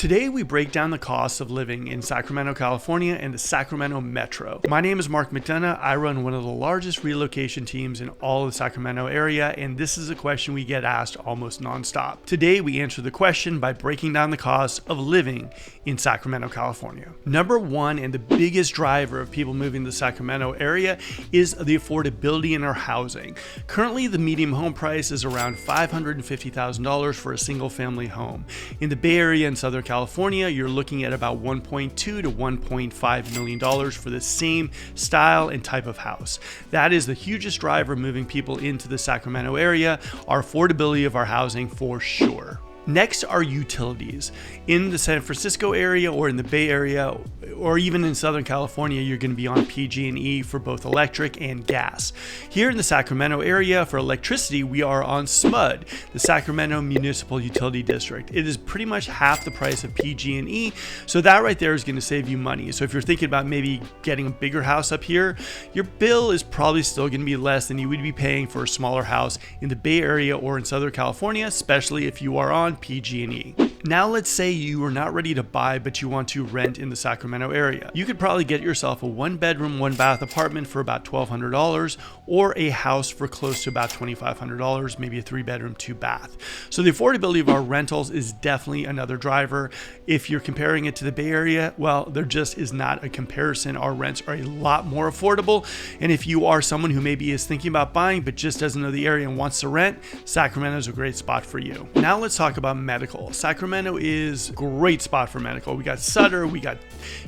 Today we break down the costs of living in Sacramento, California and the Sacramento Metro. My name is McDonough. I run one of the largest relocation teams in all of the Sacramento area, and this is a question we get asked almost nonstop. Today we answer the question by breaking down the costs of living in Sacramento, California. Number one, and the biggest driver of people moving to the Sacramento area, is the affordability in our housing. Currently, the median home price is around $550,000 for a single family home. In the Bay Area and Southern California, you're looking at about $1.2 to $1.5 million for the same style and type of house. That is the hugest driver moving people into the Sacramento area, our affordability of our housing for sure. Next are utilities. In the San Francisco area or in the Bay Area or even in Southern California, you're going to be on PG&E for both electric and gas. Here in the Sacramento area for electricity, we are on SMUD, the Sacramento Municipal Utility District. It is pretty much half the price of PG&E, so that right there is going to save you money. So if you're thinking about maybe getting a bigger house up here, your bill is probably still going to be less than you would be paying for a smaller house in the Bay Area or in Southern California, especially if you are on PG&E. Now let's say you are not ready to buy, but you want to rent in the Sacramento area. You could probably get yourself a 1-bedroom, 1-bath apartment for about $1,200 or a house for close to about $2,500, maybe a 3-bedroom, 2-bath. So the affordability of our rentals is definitely another driver. If you're comparing it to the Bay Area, well, there just is not a comparison. Our rents are a lot more affordable. And if you are someone who maybe is thinking about buying, but just doesn't know the area and wants to rent, Sacramento is a great spot for you. Now let's talk about medical. Sacramento is a great spot for medical. We got Sutter, we got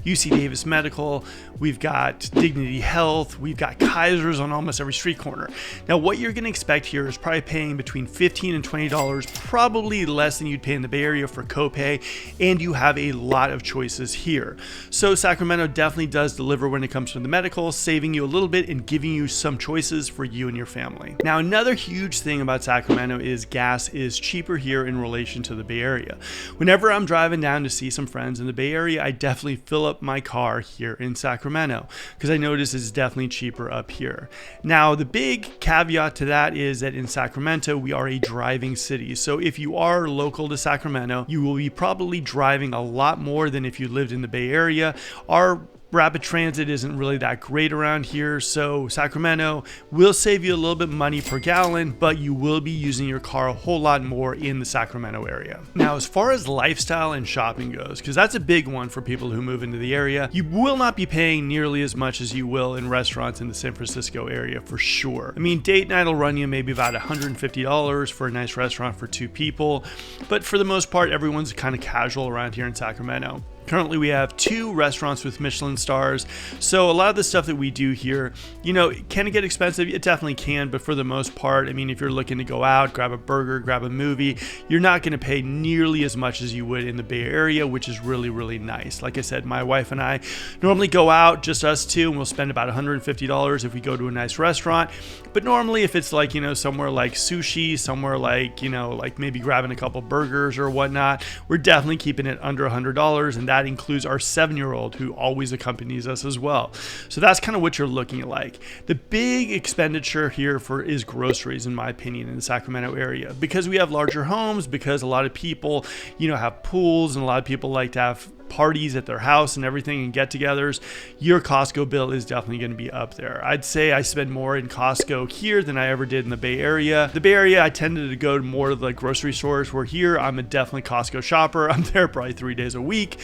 UC Davis Medical, we've got Dignity Health, we've got Kaiser's on almost every street corner. Now what you're going to expect here is probably paying between $15 and $20, probably less than you'd pay in the Bay Area for copay, and you have a lot of choices here. So Sacramento definitely does deliver when it comes to the medical, saving you a little bit and giving you some choices for you and your family. Now another huge thing about Sacramento is gas is cheaper here in relation to the Bay Area. Whenever I'm driving down to see some friends in the Bay Area, I definitely fill up my car here in Sacramento because I notice it's definitely cheaper up here. Now, the big caveat to that is that in Sacramento, we are a driving city. So if you are local to Sacramento, you will be probably driving a lot more than if you lived in the Bay Area. Our rapid transit isn't really that great around here, so Sacramento will save you a little bit money per gallon, but you will be using your car a whole lot more in the Sacramento area. Now, as far as lifestyle and shopping goes, because that's a big one for people who move into the area, you will not be paying nearly as much as you will in restaurants in the San Francisco area for sure. I mean, date night will run you maybe about $150 for a nice restaurant for 2 people, but for the most part, everyone's kind of casual around here in Sacramento. Currently, we have 2 restaurants with Michelin stars. So a lot of the stuff that we do here, can it get expensive? It definitely can, but for the most part, I mean, if you're looking to go out, grab a burger, grab a movie, you're not going to pay nearly as much as you would in the Bay Area, which is really, really nice. Like I said, my wife and I normally go out, just us 2, and we'll spend about $150 if we go to a nice restaurant. But normally, if it's like, somewhere like sushi, somewhere like, like maybe grabbing a couple burgers or whatnot, we're definitely keeping it under $100, and that includes our 7-year-old who always accompanies us as well. So that's kind of what you're looking at like. The big expenditure here is groceries, in my opinion, in the Sacramento area, because we have larger homes, because a lot of people, have pools, and a lot of people like to have parties at their house and everything and get-togethers. Your Costco bill is definitely going to be up there. I'd say I spend more in Costco here than I ever did in the Bay Area. The Bay Area, I tended to go to more of the grocery stores, where here I'm a definitely Costco shopper. I'm there probably 3 days a week.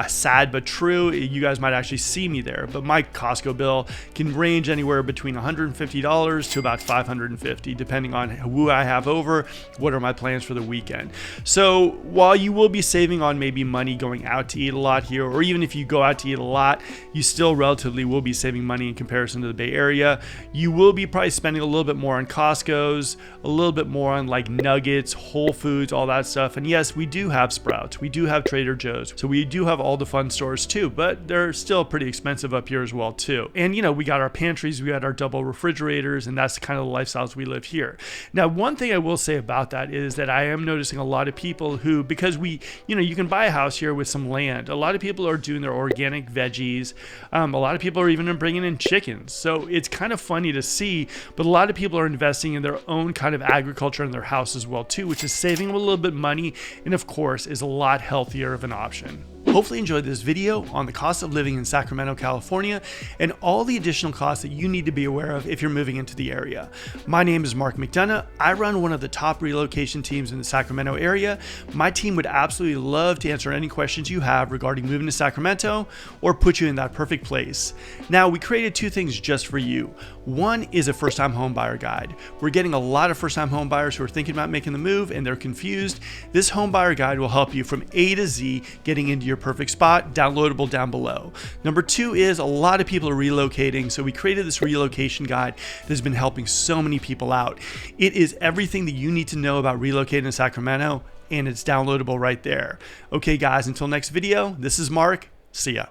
Sad but true. You guys might actually see me there, but my Costco bill can range anywhere between $150 to about $550, depending on who I have over, what are my plans for the weekend. So while you will be saving on maybe money going out to eat a lot here, or even if you go out to eat a lot, you still relatively will be saving money in comparison to the Bay Area. You will be probably spending a little bit more on Costco's, a little bit more on like Nuggets, Whole Foods, all that stuff. And yes, we do have Sprouts, we do have Trader Joe's, so we do have all the fun stores too, but they're still pretty expensive up here as well too. And we got our pantries, we got our double refrigerators, and that's kind of the lifestyles we live here. Now, one thing I will say about that is that I am noticing a lot of people who, because you can buy a house here with some land land. A lot of people are doing their organic veggies. A lot of people are even bringing in chickens. So it's kind of funny to see, but a lot of people are investing in their own kind of agriculture in their house as well too, which is saving them a little bit of money and of course is a lot healthier of an option. Hopefully you enjoyed this video on the cost of living in Sacramento, California, and all the additional costs that you need to be aware of if you're moving into the area. My name is Mark McDonough. I run one of the top relocation teams in the Sacramento area. My team would absolutely love to answer any questions you have regarding moving to Sacramento or put you in that perfect place. Now, we created two things just for you. One is a first-time home buyer guide. We're getting a lot of first-time home buyers who are thinking about making the move and they're confused. This home buyer guide will help you from A to Z getting into your perfect spot, downloadable down below. Number two is a lot of people are relocating, so we created this relocation guide that has been helping so many people out. It is everything that you need to know about relocating to Sacramento, and it's downloadable right there. Okay guys, until next video, this is Mark. See ya.